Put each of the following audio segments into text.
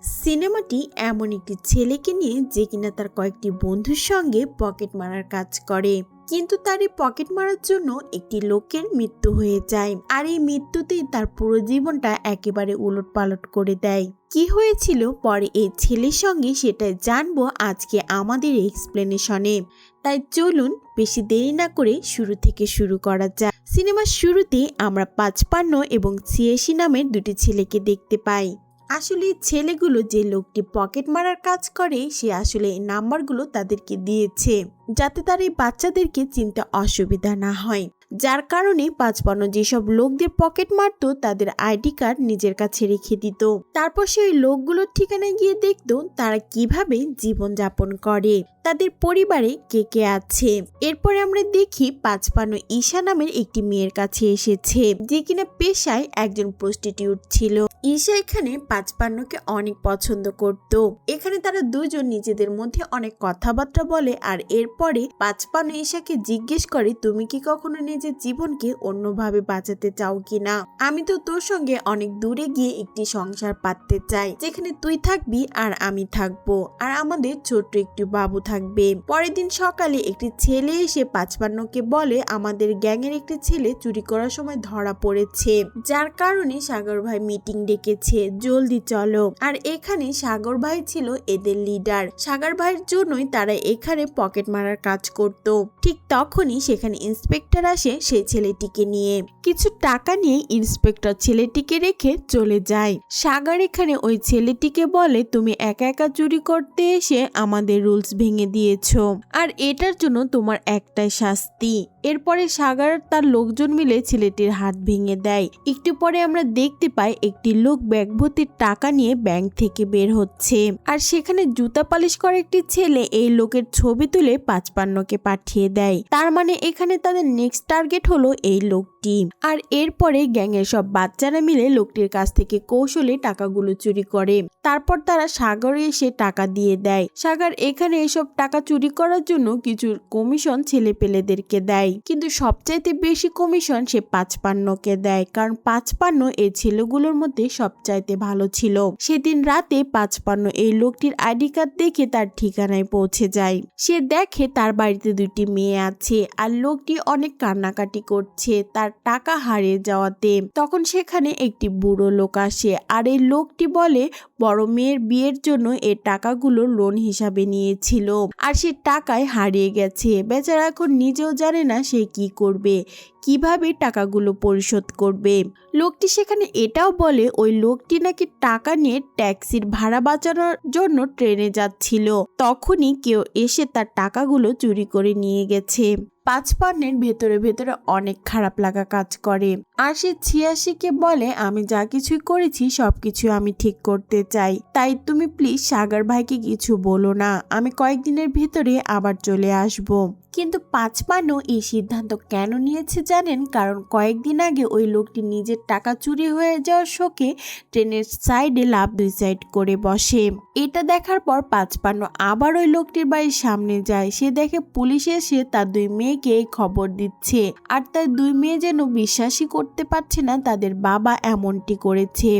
সিনেমাটি এমন একটি ছেলেকে নিয়ে যে কিনা তার কয়েকটি বন্ধুর সঙ্গে পকেট মারার কাজ করে, কিন্তু তার এই পকেট মারার জন্য একটি লোকের মৃত্যু হয়ে যায়। আর এই মৃত্যুতেই তার পুরো জীবনটা একেবারে উলটপালট করে দেয়। কি হয়েছিল পরে এই ছেলের সঙ্গে সেটাই জানবো আজকে আমাদের এক্সপ্লেনেশনে। তাই চলুন বেশি দেরি না করে শুরু থেকে শুরু করা যাক। সিনেমার শুরুতে আমরা ৫৫ এবং ৮৬ নামের দুটি ছেলেকে দেখতে পাই। আসলে ছেলেগুলো যে লোকটি পকেট মারার কাজ করে সে আসলে এই নাম্বারগুলো তাদেরকে দিয়েছে যাতে তার এই বাচ্চাদেরকে চিনতে অসুবিধা না হয়, যার কারণে ৫৫ যেসব লোকদের পকেট মারতো তাদের আইডি কার্ড নিজের কাছে রেখে দিত। তারপর সেই লোকগুলোর ঠিকানায় গিয়ে দেখতো তারা কিভাবে জীবন যাপন করে, তাদের পরিবারে কে কে আছে। এরপরে আমরা দেখি ৫৫ ঈশা নামের একটি মেয়ের কাছে এসেছে যে কিনা পেশায় একজন প্রস্টিটিউট ছিল। ঈশা এখানে ৫৫কে অনেক পছন্দ করত। এখানে তারা দুজন নিজেদের মধ্যে অনেক কথাবার্তা বলে আর এরপরে ৫৫ ঈশাকে জিজ্ঞেস করে, তুমি কি কখনো নিজের জীবনকে অন্যভাবে বাঁচাতে চাও কিনা? আমি তো তোর সঙ্গে অনেক দূরে গিয়ে একটি সংসার পাততে চাই যেখানে তুই থাকবি আর আমি থাকবো আর আমাদের ছোট্ট একটি বাবু থাকবে। পরের দিন সকালে একটি ছেলে এসে ৫৫কে বলে, আমাদের গ্যাংয়ের একটি ছেলে চুরি করার সময় ধরা পড়েছে, যার কারণে সাগর ভাই মিটিং ডেকেছে, জলদি চলো। আর এখানে সাগর ভাই ছিল এদের লিডার। সাগর ভাইয়ের জন্যই তারা এখানে পকেট মারার কাজ করত। ঠিক তখনই সেখানে ইন্সপেক্টর আসে সেই ছেলেটিকে নিয়ে। কিছু টাকা নিয়ে ইন্সপেক্টর ছেলেটিকে রেখে চলে যায়। সাগর এখানে ওই ছেলেটিকে বলে, তুমি একা একা চুরি করতে এসে আমাদের রুলস ভেঙে দিয়েছো আর এটার জন্য তোমার একটাই শাস্তি। এরপরে সাগর তার লোকজন মিলে ছেলেটির হাত ভেঙে দেয়। একটু পরে আমরা দেখতে পাই একটি লোক ব্যাগ ভর্তি টাকা নিয়ে ব্যাংক থেকে বের হচ্ছে আর সেখানে জুতা পালিশ করা একটি ছেলে এই লোকের ছবি তুলে ৫৫কে পাঠিয়ে দেয়। তার মানে এখানে তাদের নেক্সট টার্গেট হলো এই লোকটি। আর এরপরে গ্যাংয়ের সব বাচ্চারা মিলে লোকটির কাছ থেকে কৌশলে টাকাগুলো চুরি করে। তারপর তারা সাগরে এসে টাকা দিয়ে দেয়। সাগর এখানে এসব টাকা চুরি করার জন্য কিছু কমিশন ছেলে পেলেদেরকে দেয়, কিন্তু সবচাইতে বেশি কমিশন সে ৫৫কে দেয়, কারণ ৫৫ এই ছেলেগুলোর মধ্যে সবচাইতে ভালো ছিল। সেদিন রাতে ৫৫ এই লোকটির আইডি কার্ড দেখে তার ঠিকানায় পৌঁছে যায়। সে দেখে তার বাড়িতে দুটি মেয়ে আছে আর লোকটি অনেক কান্নাকাটি করছে তার টাকা হারিয়ে যাওয়াতে। তখন সেখানে একটি বুড়ো লোক আসে আর এই লোকটি বলে বড় মেয়ের বিয়ের জন্য এই টাকাগুলো লোন হিসাবে নিয়েছিল আর সে টাকায় হারিয়ে গেছে। বেচারা এখন নিজেও জানে না সে কি করবে, কিভাবে টাকাগুলো পরিশোধ করবে। লোকটি সেখানে এটাও বলে ওই লোকটি নাকি টাকা নিয়ে ট্যাক্সির ভাড়া বাঁচানোর জন্য ট্রেনে যাচ্ছিল, তখনই কেউ এসে তার টাকাগুলো চুরি করে নিয়ে গেছে। ৫৫-এর ভেতরে ভেতরে অনেক খারাপ লাগা কাজ করে আর সে ৮৬কে বলে, আমি যা কিছুই করেছি সবকিছু আমি ঠিক করতে চাই, তাই তুমি প্লিজ সাগর ভাইকে কিছু বলো না, আমি কয়েকদিনের ভেতরে আবার চলে আসব। কিন্তু ৫৫ এই সিদ্ধান্ত কেন নিয়েছে জানেন? কারণ কয়েকদিন আগে ওই লোকটি নিজের টাকা চুরি হয়ে যাওয়ার শোকে ট্রেনের সাইডে লাফ সুইসাইড করে বসে। এটা দেখার পর ৫৫ আবার ওই লোকটির বাড়ির সামনে যায়। সে দেখে পুলিশ এসে তার দুই মেয়েকে খবর দিচ্ছে আর তার দুই মেয়ে যেন বিশ্বাসই করতে পারছে না তাদের বাবা এমনটি করেছে।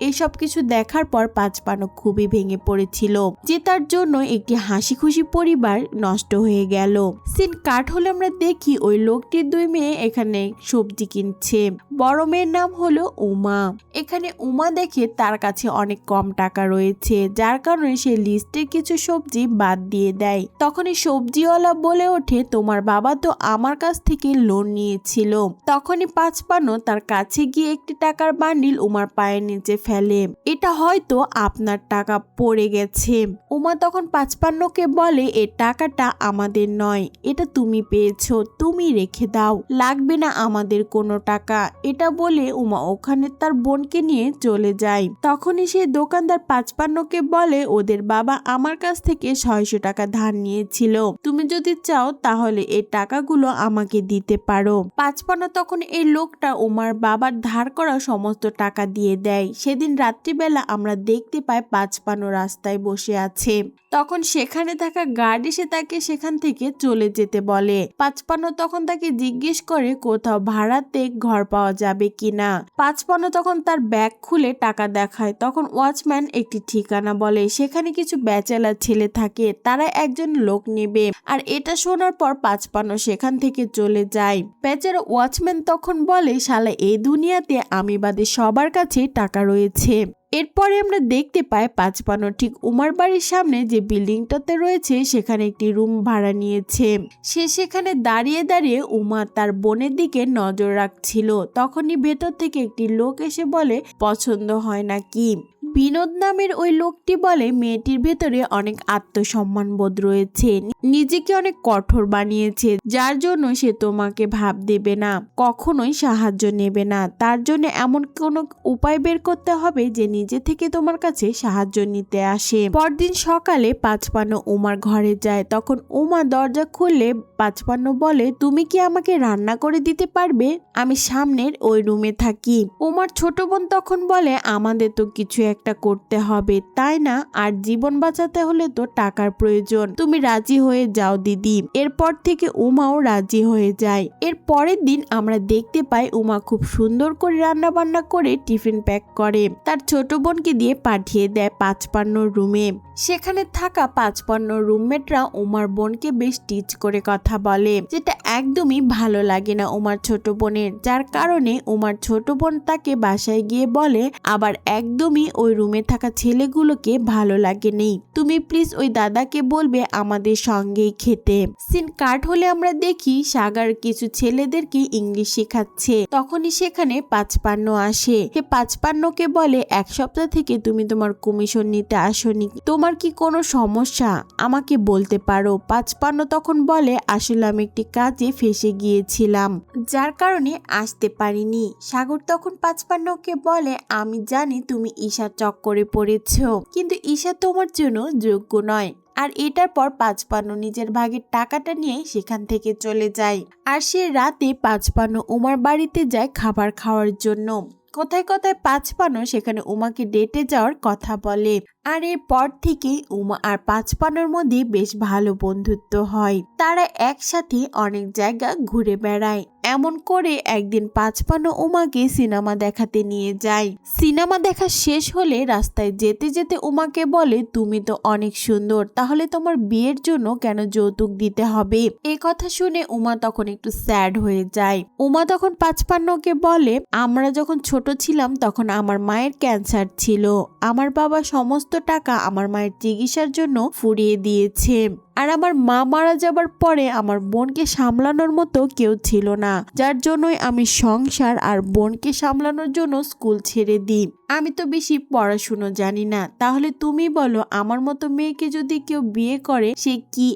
এইসব কিছু দেখার পর ৫৫ খুবই ভেঙে পড়েছিল যে তার জন্য একটি হাসি খুশি পরিবার নষ্ট হয়ে গেল। সিন কাট হলে আমরা দেখি ওই লোকটির দুই মেয়ে এখানে সবজি কিনছে। বড় মেয়ের নাম হলো উমা। এখানে উমা দেখে তার কাছে অনেক কম টাকা রয়েছে, যার কারণে সে লিস্টের কিছু সবজি বাদ দিয়ে দেয়। তখন এই সবজিওয়ালা বলে ওঠে, তোমার বাবা তো আমার কাছ থেকে লোন নিয়েছিল। তখনই ৫৫ তার কাছে গিয়ে একটি টাকার বান্ডিল উমার পায়ের নিচে ফেলে, এটা হয়তো আপনার টাকা পড়ে গেছে। উমা তখন ৫৫কে বলে, এ টাকাটা আমাদের নয়, এটা তুমি পেয়েছো, তুমি রেখে দাও, লাগবে না আমাদের কোনো টাকা। এটা বলে উমা ওখানে তার বোনকে নিয়ে চলে যায়। তখনই সেই দোকানদার ৫৫কে বলে, ওদের বাবা আমার কাছ থেকে ৬০০ টাকা ধার নিয়েছিল, তুমি যদি চাও তাহলে এই টাকাগুলো আমাকে দিতে পারো। ৫৫ তখন এই লোকটা উমার বাবার ধার করা সমস্ত টাকা দিয়ে দেয়। সেদিন রাত্রিবেলা আমরা দেখতে পাই ৫৫ রাস্তায় বসে আছে। আছে। তখন সেখানে থাকা গার্ড এসে তাকে সেখান থেকে চলে যেতে বলে। পাঁচপান্ন তখন তাকে জিজ্ঞেস করে কোথাও ভাড়াতে ঘর পাওয়া যাবে কিনা। পাঁচপান্ন তখন তার ব্যাগ খুলে টাকা দেখায়। তখন ওয়াচম্যান একটি ঠিকানা বলে, সেখানে কিছু ব্যাচেলার ছেলে থাকে, তারা একজন লোক নেবে। আর এটা শোনার পর পাঁচপান্ন সেখান থেকে চলে যায়। বেচারা ওয়াচম্যান তখন বলে, শালা এই দুনিয়াতে আমি বাদে সবার কাছে টাকা রয়েছে। এরপরে আমরা দেখতে পাই পাঁচপান্ন ঠিক উমার বাড়ির সামনে যে বিল্ডিংটাতে রয়েছে সেখানে একটি রুম ভাড়া নিয়েছে। সে সেখানে দাঁড়িয়ে দাঁড়িয়ে উমা তার বোনের দিকে নজর রাখছিল। তখনই ভেতর থেকে একটি লোক এসে বলে, পছন্দ হয় নাকি? বিনোদ নামের ওই লোকটি বলে, মেয়েটির ভেতরে অনেক আত্মসম্মান বোধ রয়েছে, নিজেকে অনেক কঠোর বানিয়েছে, যার জন্য সে তোমাকে ভাব দেবে না, কখনোই সাহায্য নেবে না। তার জন্য এমন কোনো উপায় বের করতে হবে যে নিজে থেকে তোমার কাছে সাহায্য নিতে আসে। পরদিন সকালে পাঁচপান্ন উমার ঘরে যায়। তখন উমা দরজা খুললে পাঁচপান্ন বলে, তুমি কি আমাকে রান্না করে দিতে পারবে? আমি সামনের ওই রুমে থাকি। উমার ছোট বোন তখন বলে, আমাদের তো কিছু একটা করতে হবে, তাই না? আর জীবন বাঁচাতে হলে তো টাকার প্রয়োজন, তুমি রাজি হয়ে যাও দিদি। এরপর থেকে উমাও রাজি হয়ে যায়। এর পরের দিন আমরা দেখতে পাই উমা খুব সুন্দর করে রান্না বান্না করে টিফিন প্যাক করে তার ছোট বোনকে দিয়ে পাঠিয়ে দেয় পাঁচপান্নর রুমে। সেখানে থাকা পাঁচপান্ন রুমমেটরা উমার বোনকে বেশ টিচ করে কথা বলে, যেটা একদমই ভালো লাগে না উমার ছোট বোনের, যার কারণে উমার ছোট বোন তাকে বাসায় গিয়ে বলে, আবার একদমই ওই রুমে থাকা ছেলেগুলোকে ভালো লাগে নেই, তুমি প্লিজ ওই দাদাকে বলবে আমাদের সঙ্গেই খেতে। সিন কাট হলে আমরা দেখি সাগর কিছু ছেলেদেরকে ইংলিশ শেখাচ্ছে। তখনই সেখানে পাঁচপান্ন আসে। সে পাঁচপান্নকে বলে, এক সপ্তাহ থেকে তুমি তোমার কমিশন নিতে আসনি, তোমার কি কোনো সমস্যা? আমাকে বলতে পারো। পাঁচপান্ন তখন বলে, আসলে আমি একটি কাজে ফেসে গিয়েছিলাম, যার কারণে আসতে পারিনি। সাগর তখন পাঁচপান্নকে বলে, আমি জানি তুমি ঈশার চক্করে পড়েছ, কিন্তু ঈশা তোমার জন্য যোগ্য নয়। আর এটার পর পাঁচপান্ন নিজের ভাগের টাকাটা নিয়ে সেখান থেকে চলে যায়। আর সে রাতে পাঁচপান্ন উমার বাড়িতে যায় খাবার খাওয়ার জন্য। কোথায় কোথায় পাঁচপান্ন সেখানে উমাকে ডেটে যাওয়ার কথা বলে। আর এরপর থেকেই উমা আর পাঁচপান্নর মধ্যে বেশ ভালো বন্ধুত্ব হয়। তারা একসাথে অনেক জায়গা ঘুরে বেড়ায়। এমন করে একদিন পাঁচপান্ন উমাকে সিনেমা দেখাতে নিয়ে যায়। সিনেমা দেখা শেষ হলে রাস্তায় যেতে যেতে উমাকে বলে, তুমি তো অনেক সুন্দর, তাহলে তোমার বিয়ের জন্য কেন যৌতুক দিতে হবে? এ কথা শুনে উমা তখন একটু স্যাড হয়ে যায়। উমা তখন পাঁচপান্নকে বলে, আমরা যখন ছোট ছিলাম তখন আমার মায়ের ক্যান্সার ছিল, আমার বাবা সমস্ত টাকা আমার মায়ের চিকিৎসার জন্য ফুরিয়ে দিয়েছে। আর আমার মা মারা যাবার পরে আমার বোনকে সামলানোর মতো কেউ ছিল না, যার জন্যই আমি সংসার আর বোনকে সামলানোর জন্য স্কুল ছেড়ে দিই। আমি তো বেশি পড়াশুনো জানি না, তাহলে তুমি বলো আমার মতো মেয়েকে যদি কেউ বিয়ে করে সে কি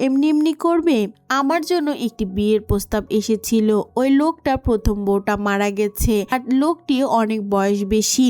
এমনি এমনি করবে? আমার জন্য একটি বিয়ের প্রস্তাব এসেছিল, ওই লোকটা প্রথম বউটা মারা গেছে, আর লোকটি অনেক বয়স বেশি,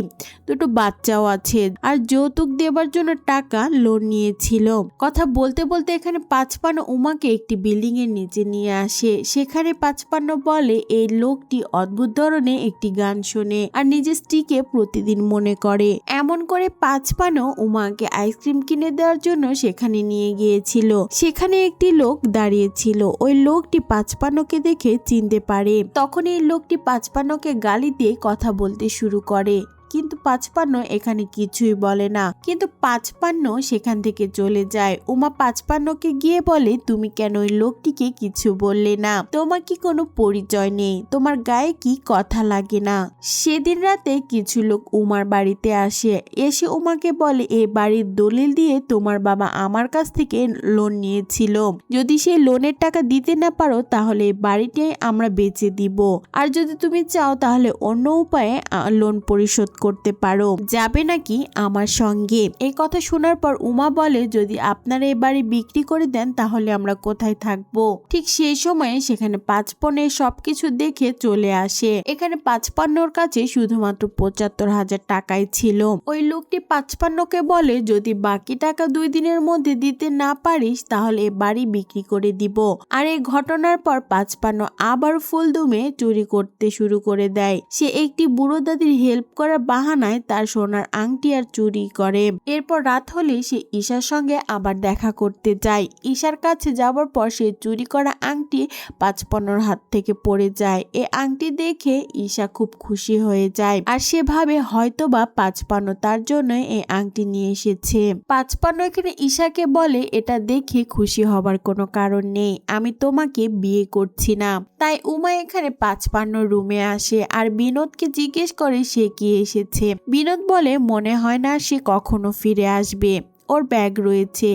দুটো বাচ্চাও আছে, আর যৌতুক দেবার জন্য টাকা লোন নিয়েছিল। কথা বলতে বলতে এখানে পাঁচপান্ন উমাকে একটি বিল্ডিং এর নিচে নিয়ে আসে। সেখানে পাঁচপান্ন বলে, এই লোকটি অদ্ভুত ধরনের একটি গান শোনে আর নিজের স্ত্রীকে প্রতিদিন মনে করে। এমন করে পাঁচপান্ন উমাকে আইসক্রিম কিনে দেওয়ার জন্য সেখানে নিয়ে গিয়েছিল। সেখানে একটি লোক দাঁড়িয়ে ছিল, ওই লোকটি পাঁচপান্নকে দেখে চিনতে পারে। তখন এই লোকটি পাঁচপান্নকে গালি দিয়ে কথা বলতে শুরু করে, কিন্তু পাঁচপান্ন এখানে কিছুই বলে না। কিন্তু পাঁচপান্ন সেখান থেকে চলে যায়। উমা পাঁচপান্নকে গিয়ে বলে, তুমি কেন ওই লোকটিকে কিছু বললে না? তোমার কি কোনো পরিচয় নেই? তোমার গায়ে কি কথা লাগে না? সেদিন রাতে কিছু লোক উমার বাড়িতে আসে। এসে উমাকে বলে, এই বাড়ির দলিল দিয়ে তোমার বাবা আমার কাছ থেকে লোন নিয়েছিল, যদি সেই লোনের টাকা দিতে না পারো তাহলে এই বাড়িটাই আমরা বেচে দিব, আর যদি তুমি চাও তাহলে অন্য উপায়ে লোন পরিশোধ করতে পারো, যাবে নাকি আমার সঙ্গে? এই কথা শোনার পর উমা বলে, যদি আপনারা এই বাড়ি বিক্রি করে দেন তাহলে আমরা কোথায় থাকবো? ঠিক সেই সময়ে সেখানে পাঁচপান্নের সবকিছু দেখে চলে আসে। এখানে পাঁচপান্নর কাছে শুধুমাত্র ৭৫,০০০ টাকাই ছিল। ওই লোকটি পাঁচপান্নকে বলে, যদি বাকি টাকা 2 দিনের মধ্যে দিতে না পারিস তাহলে এ বাড়ি বিক্রি করে দিব। আর এই ঘটনার পর পাঁচপান্ন আবার ফুলদমে চুরি করতে শুরু করে দেয়। সে একটি বুড়ো দাদির হেল্প করার বাহানায় তার সোনার আংটি আর চুরি করে। এরপর রাত হলে সে ঈশার সঙ্গে আবার দেখা করতে যায়। ঈশার কাছে যাওয়ার পর সে চুরি করা আংটি পাঁচপান্নর হাত থেকে পড়ে যায়। এই আংটি দেখে ঈশা খুব খুশি হয়ে যায় আর সে ভাবে হয়তোবা পাঁচপান্ন তার জন্য এই আংটি নিয়ে এসেছে। পাঁচপান্ন এখানে ঈশাকে বলে, এটা দেখে খুশি হবার কোনো কারণ নেই, আমি তোমাকে বিয়ে করছি না। তাই উমা এখানে পাঁচপান্ন রুমে আসে আর বিনোদকে জিজ্ঞেস করে সে কি এসেছে। বিনোদ বলে মনে হয় না সে কখনো ফিরে আসবে, ওর ব্যাগ রয়েছে,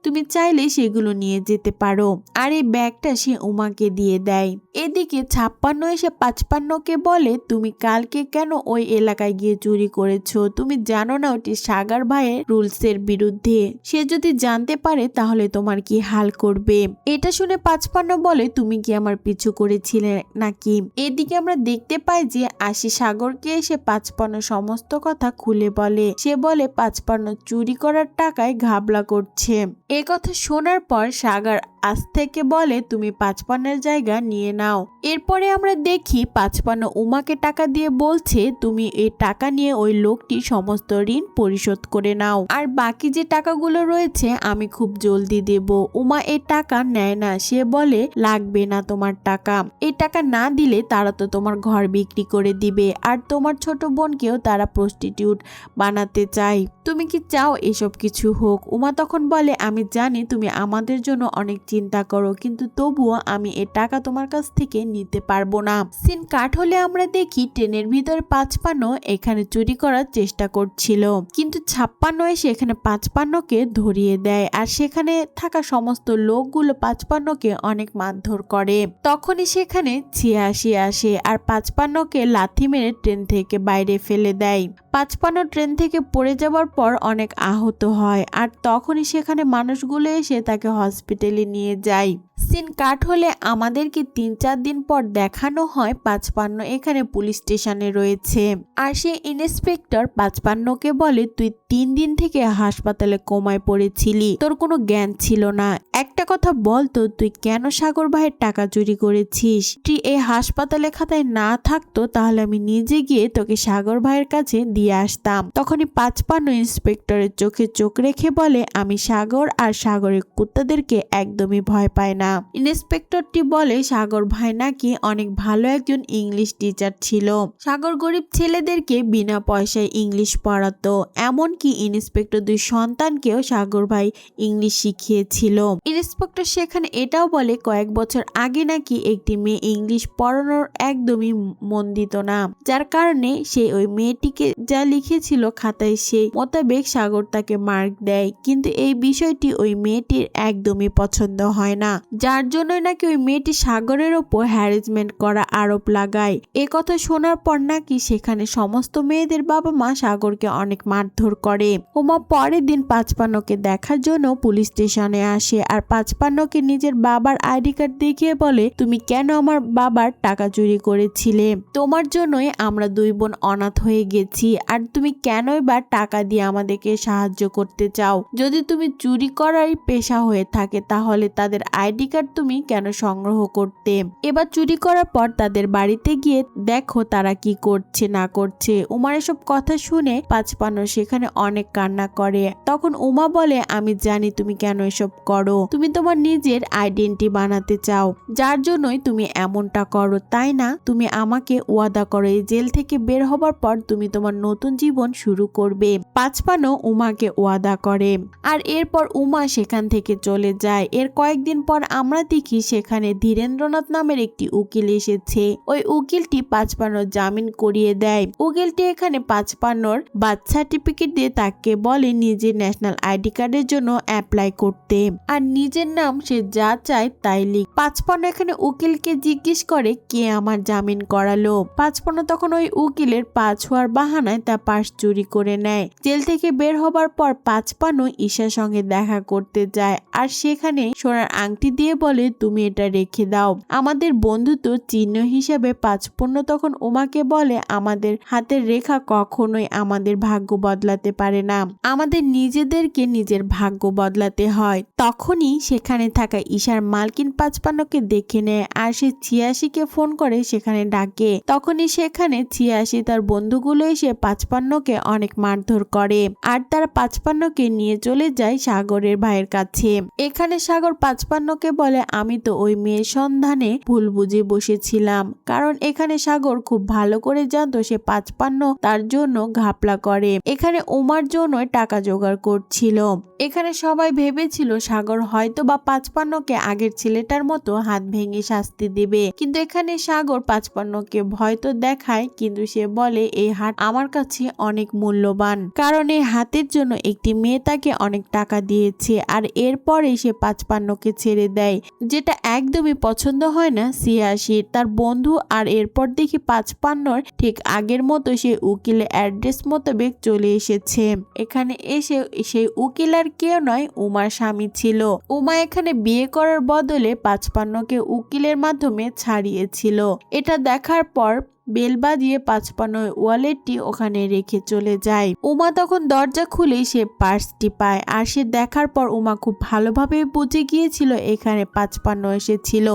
তুমি চাইলে সেগুলো নিয়ে যেতে পারো। আর এই ব্যাগটা সে উমাকে দিয়ে দেয়। এদিকে 56 এসে 55কে বলে, তুমি কালকে কেন ওই এলাকায় গিয়ে চুরি করেছো? তুমি জানো না ওটি সাগর ভাইয়ের রুলসের বিরুদ্ধে, সে যদি জানতে পারে তাহলে তোমার কি হাল করবে? এটা শুনে 55 বলে, তুমি কি আমার পিছু করেছিলে নাকি? এদিকে আমরা দেখতে পাই যে আশি সাগরকে এসে 55 সমস্ত কথা খুলে বলে। সে বলে 55 চুরি করার টাকায় ঘাবলা করছে। এ কথা শোনার পর সাগর আজ থেকে বলে, তুমি 55 জায়গা নিয়ে নাও। এরপরে আমরা দেখি 55 উমাকে টাকা দিয়ে বলছে, তুমি এই টাকা নিয়ে ওই লোকটি সমস্ত ঋণ পরিশোধ করে নাও, আর বাকি যে টাকাগুলো রয়েছে আমি খুব জলদি দেব। উমা এই টাকা নেয় না, সে বলে লাগবে না তোমার টাকা, এই টাকা না দিলে তারা তো তোমার ঘর বিক্রি করে দিবে আর তোমার ছোট বোনকেও তারা প্রস্টিটিউট বানাতে চায়। তুমি কি চাও এসব কিছু হোক? উমা তখন বলে, আমি জানি তুমি আমাদের জন্য অনেক চিন্তা করো, কিন্তু তবুও আমি এ টাকা তোমার কাছ থেকে নিতে পারবো না। সিন কাট হলে আমরা দেখি ট্রেনের ভিতরে 55 এখানে চুরি করার চেষ্টা করছিল, কিন্তু 56 এসে এখানে 55কে ধরিয়ে দেয় আর সেখানে থাকা সমস্ত লোকগুলো 55কে অনেক মারধর করে। তখনই সেখানে 86 আসে আর 55কে লাথি মেরে ট্রেন থেকে বাইরে ফেলে দেয়। 55 ট্রেন থেকে পড়ে যাওয়ার পর অনেক আহত হয় আর তখনই সেখানে মানুষগুলো এসে তাকে হসপিটালে নিয়ে যায়। সিন কাট হলে আমাদেরকে 3-4 দিন পর দেখানো হয় 55 এখানে পুলিশ স্টেশনে রয়েছে আর সে ইন্সপেক্টর 55কে বলে, তুই 3 দিন থেকে হাসপাতালে কোমায় পড়েছিলি, তোর কোনো জ্ঞান ছিল না, একটা কথা বলতো তুই কেন সাগর ভাইয়ের টাকা চুরি করেছিস? তুই এই হাসপাতালে খাতায় না থাকতো তাহলে আমি নিজে গিয়ে তোকে সাগর ভাইয়ের কাছে দিয়ে আসতাম। তখনই 55 ইন্সপেক্টরের চোখে চোখ রেখে বলে, আমি সাগর আর সাগরের কুত্তাদেরকে একদমই ভয় পাই না। ইন্সপেক্টরটি বলে, সাগর ভাই নাকি অনেক ভালো একজন ইংলিশ টিচার ছিল, সাগর গরিব ছেলেদেরকে বিনা পয়সায় ইংলিশ পড়াতো, এমনকি ইন্সপেক্টর 2 সন্তানকেও সাগর ভাই ইংলিশ শিখিয়েছিল। ইন্সপেক্টর সেখানে এটাও বলে, কয়েক বছর আগে নাকি একটি মেয়ে ইংলিশ পড়ানোর একদমই মন দিত না, যার কারণে সে ওই মেয়েটিকে যা লিখেছিল খাতায় সেই মোতাবেক সাগর তাকে মার্ক দেয়, কিন্তু এই বিষয়টি ওই মেয়েটির একদমই পছন্দ হয় না, যার জন্য নাকি ওই মেয়েটি সাগরের ওপর হ্যারাসমেন্ট করা আরোপ লাগায়। এ কথা শোনার পর নাকি সেখানে সমস্ত মেয়েদের বাবা মা সাগরকে অনেক মারধর করে। উমা পরের দিন 55কে দেখার জন্য পুলিশ স্টেশনে আসে আর 55কে নিজের বাবার আইডি কার্ড দেখিয়ে বলে, তুমি কেন আমার বাবার টাকা চুরি করেছিলে? তোমার জন্যই আমরা 2 বোন অনাথ হয়ে গেছি, আর তুমি কেনই বা টাকা দিয়ে আমাদেরকে সাহায্য করতে চাও? যদি তুমি চুরি করারই পেশা হয়ে থাকে তাহলে তাদের আইডি কার্ড তুমি কেন সংগ্রহ করতে? এবার চুরি করার পর তাদের বাড়িতে গিয়ে দেখো তারা কি করছে না করছে। উমার এসব কথা শুনে 55 সেখানে অনেক কান্না করে। তখন উমা বলে, আমি জানি তুমি কেন এসব করো, তুমি তোমার নিজের আইডেন্টি বানাতে চাও, যার জন্যই তুমি এমনটা করো, তাই না? তুমি আমাকে ওয়াদা করো এই জেল থেকে বের হবার পর তুমি তোমার নতুন জীবন শুরু করবে। 55 উমাকে ওয়াদা করে আর এরপর উমা সেখান থেকে চলে যায়। এর কয়েকদিন পর আমরা দেখি সেখানে ধীরেন্দ্রনাথ নামের একটি উকিল এসেছে। ওই উকিলটি 55 জামিন করিয়ে দেয়। উকিলটি এখানে 55 বার্থ সার্টিফিকেট দিয়ে তাকে বলে নিজের ন্যাশনাল আইডি কার্ডের জন্য অ্যাপ্লাই করতে আর নিজের নাম সে যা চায় তাই লিখ। 55 এখানে উকিলকে জিজ্ঞেস করে, কে আমার জামিন করালো? 55 তখন ওই উকিলের পা ছোঁয়ার বাহানায় তার পার্স চুরি করে নেয়। জেল থেকে বের হবার পর 55 ঈশার সঙ্গে দেখা করতে যায় আর সেখানে সোনার আংটি দিয়ে বলে তুমি এটা রেখে দাও, আমাদের বন্ধুত্ব চিহ্ন হিসেবে 5 তখন উমাকে বলে আমাদের হাতের রেখা কখনোই আমাদের ভাগ্য বদলাতে পারে না, আমাদের নিজেদেরকে নিজের ভাগ্য বদলাতে হয়। তখনই সেখানে থাকা ঈশার মালকিন 55কে দেখে নেয় আর সে 86কে ফোন করে সেখানে ডাকে। তখনই সেখানে 86 তার বন্ধুগুলো এসে 55কে অনেক মারধর করে আর তারা 55কে নিয়ে চলে যায় সাগরের ভাইয়ের কাছে। এখানে সাগর 55কে বলে আমি তো ওই মেয়ের সন্ধানে ভুল বুঝে বসেছিলাম, কারণ এখানে সাগর খুব ভালো করে জানতো সে 55 তার জন্য ঘাপলা করে, এখানে উমার জন্য টাকা জোগাড় করছিল। এখানে সবাই ভেবেছিল সাগর হয়তো বা 55কে আগের ছেলেটার মতো হাত ভেঙে শাস্তি দেবে, কিন্তু এখানে সাগর 55কে ভয় তো দেখায়, কিন্তু সে বলে এই হাত আমার কাছে অনেক মূল্যবান, কারণ এই হাতের জন্য একটি মেয়ে তাকে অনেক টাকা দিয়েছে। আর এরপরে সে 55কে ছেড়ে দেয়, যেটা একদমই পছন্দ হয় না 86 তার বন্ধু। আর এরপর দেখি 55 ঠিক আগের মতো সে উকিলের অ্যাড্রেস মোতাবেক চলে এসেছে। এখানে এসে সেই উকিল আর কেউ নয়, উমার স্বামী ছিল। উমা এখানে বিয়ে করার বদলে 55কে উকিলের মাধ্যমে ছাড়িয়েছিল। এটা দেখার পর বেল বাজিয়ে 55 ওয়ালেটটি ওখানে রেখে চলে যায়। উমা তখন দরজা খুলে সে পার্সটি পায় আর সে দেখার পর উমা খুব ভালোভাবে বুঝে গিয়েছিল এখানে 55 এসেছিল।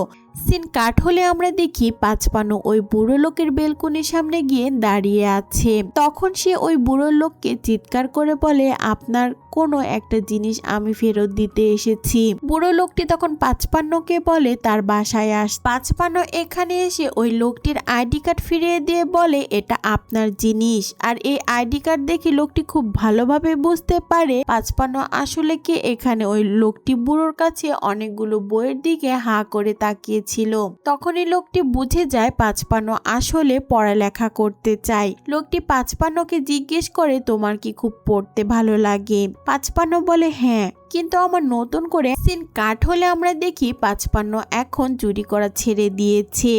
সিন কাট হলে আমরা দেখি 55 ওই বুড়ো লোকের বেলকনির সামনে গিয়ে দাঁড়িয়ে আছে। তখন সে ওই বুড়ো লোককে চিৎকার করে বলে আপনার কোনো একটা জিনিস আমি ফেরত দিতে এসেছি। বুড়ো লোকটি তখন 55কে বলে তার বাসায় আস। 55 এখানে এসে ওই লোকটির আইডি কার্ড ফিরিয়ে দিয়ে বলে এটা আপনার জিনিস। আর এই আইডি কার্ড দেখে লোকটি খুব ভালোভাবে বুঝতে পারে 55 আসলে কে। এখানে ওই লোকটি বুড়োর কাছে অনেকগুলো বইয়ের দিকে হা করে তাকিয়ে ছিল। তখনই লোকটি বুঝে যায় 55 আসলে পড়ালেখা করতে চায়। লোকটি 55কে জিজ্ঞেস করে তোমার কি খুব পড়তে ভালো লাগে? 55 বলে হ্যাঁ, কিন্তু আমার নতুন করে সিন কাট হলে আমরা দেখি 55 এখন চুরি করা ছেড়ে দিয়েছে।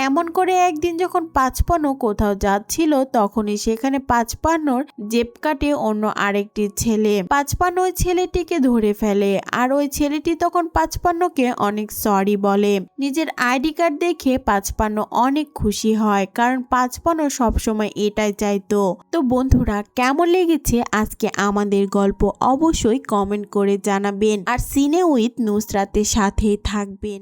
এমন করে একদিন যখন 55 কোথাও যাচ্ছিল তখনই সেখানে 55 জেব কাটে অন্য আরেকটি ছেলে। 55 ওই ছেলেটিকে ধরে ফেলে আর ওই ছেলেটি তখন 55কে অনেক সরি বলে। নিজের আইডি কার্ড দেখে 55 অনেক খুশি হয়, কারণ 55 সবসময় এটাই চাইতো। তো বন্ধুরা, কেমন লেগেছে আজকে আমাদের গল্প অবশ্যই কমেন্ট করে জানাবেন আর সিনে উইথ নুসরাতের সাথেই থাকবেন।